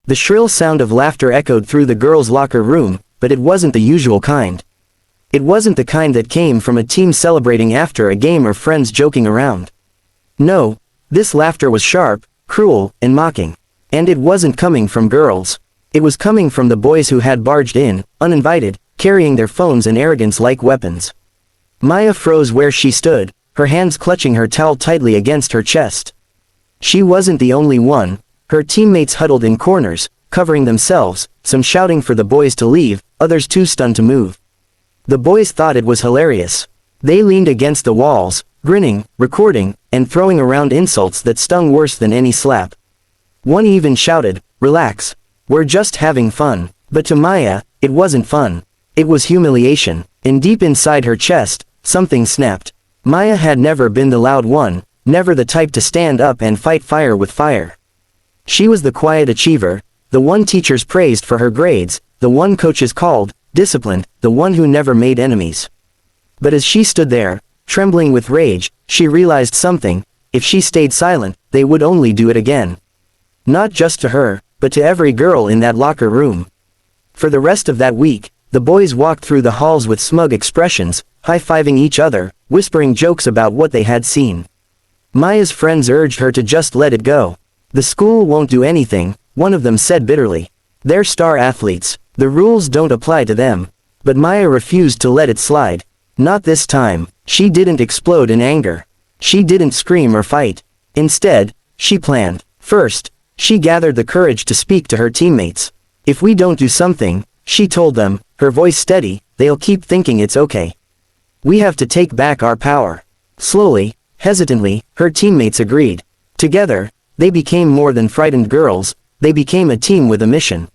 The shrill sound of laughter echoed through the girls' locker room, but it wasn't the usual kind. It wasn't the kind that came from a team celebrating after a game or friends joking around. No, this laughter was sharp, cruel, and mocking. And it wasn't coming from girls. It was coming from the boys who had barged in, uninvited, carrying their phones and arrogance like weapons. Maya froze where she stood, her hands clutching her towel tightly against her chest. She wasn't the only one. Her teammates huddled in corners, covering themselves, some shouting for the boys to leave, others too stunned to move. The boys thought it was hilarious. They leaned against the walls, grinning, recording, and throwing around insults that stung worse than any slap. One even shouted, "Relax. We're just having fun." But to Maya, it wasn't fun. It was humiliation, and deep inside her chest, something snapped. Maya had never been the loud one, never the type to stand up and fight fire with fire. She was the quiet achiever, the one teachers praised for her grades, the one coaches called disciplined, the one who never made enemies. But as she stood there, trembling with rage, she realized something: if she stayed silent, they would only do it again. Not just to her, but to every girl in that locker room. For the rest of that week, the boys walked through the halls with smug expressions, high-fiving each other, whispering jokes about what they had seen. Maya's friends urged her to just let it go. "The school won't do anything," one of them said bitterly. "They're star athletes. The rules don't apply to them." But Maya refused to let it slide. Not this time. She didn't explode in anger. She didn't scream or fight. Instead, she planned. First, she gathered the courage to speak to her teammates. "If we don't do something," she told them, her voice steady, "they'll keep thinking it's okay. We have to take back our power." Slowly, hesitantly, her teammates agreed. Together, they became more than frightened girls, they became a team with a mission.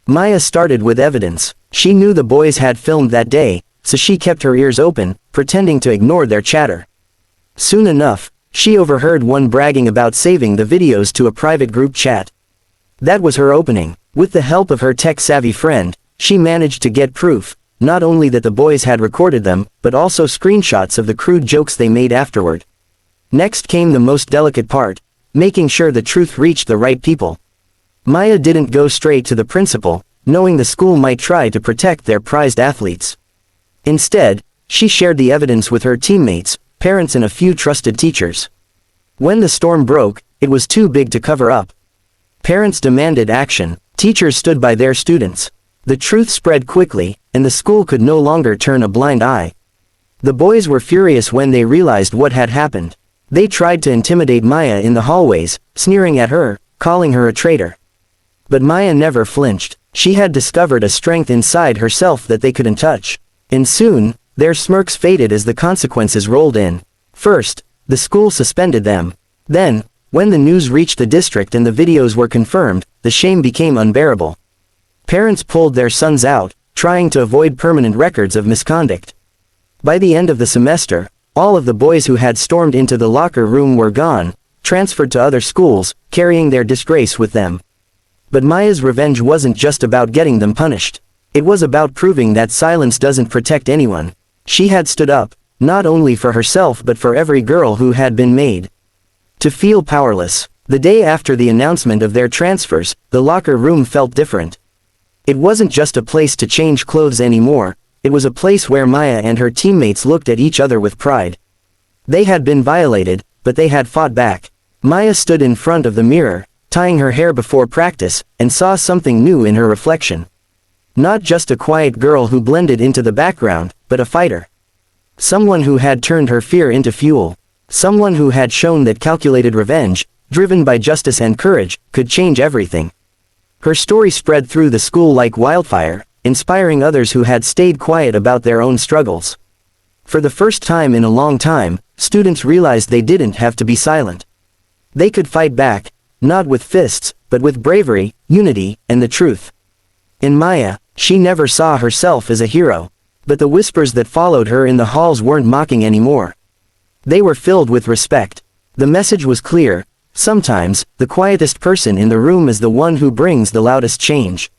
Maya started with evidence. She knew the boys had filmed that day, so she kept her ears open, pretending to ignore their chatter. Soon enough, she overheard one bragging about saving the videos to a private group chat. That was her opening. With the help of her tech-savvy friend, she managed to get proof, not only that the boys had recorded them, but also screenshots of the crude jokes they made afterward. Next came the most delicate part: making sure the truth reached the right people. Maya didn't go straight to the principal, knowing the school might try to protect their prized athletes. Instead, she shared the evidence with her teammates, parents and a few trusted teachers. When the storm broke, it was too big to cover up. Parents demanded action, teachers stood by their students. The truth spread quickly, and the school could no longer turn a blind eye. The boys were furious when they realized what had happened. They tried to intimidate Maya in the hallways, sneering at her, calling her a traitor. But Maya never flinched. She had discovered a strength inside herself that they couldn't touch. And soon, their smirks faded as the consequences rolled in. First, the school suspended them. Then, when the news reached the district and the videos were confirmed, the shame became unbearable. Parents pulled their sons out, trying to avoid permanent records of misconduct. By the end of the semester, all of the boys who had stormed into the locker room were gone, transferred to other schools, carrying their disgrace with them. But Maya's revenge wasn't just about getting them punished. It was about proving that silence doesn't protect anyone. She had stood up, not only for herself but for every girl who had been made to feel powerless. The day after the announcement of their transfers, the locker room felt different. It wasn't just a place to change clothes anymore, it was a place where Maya and her teammates looked at each other with pride. They had been violated, but they had fought back. Maya stood in front of the mirror, tying her hair before practice, and saw something new in her reflection. Not just a quiet girl who blended into the background, but a fighter. Someone who had turned her fear into fuel. Someone who had shown that calculated revenge, driven by justice and courage, could change everything. Her story spread through the school like wildfire, inspiring others who had stayed quiet about their own struggles. For the first time in a long time, students realized they didn't have to be silent. They could fight back, not with fists, but with bravery, unity, and the truth. In Maya, she never saw herself as a hero. But the whispers that followed her in the halls weren't mocking anymore. They were filled with respect. The message was clear: sometimes, the quietest person in the room is the one who brings the loudest change.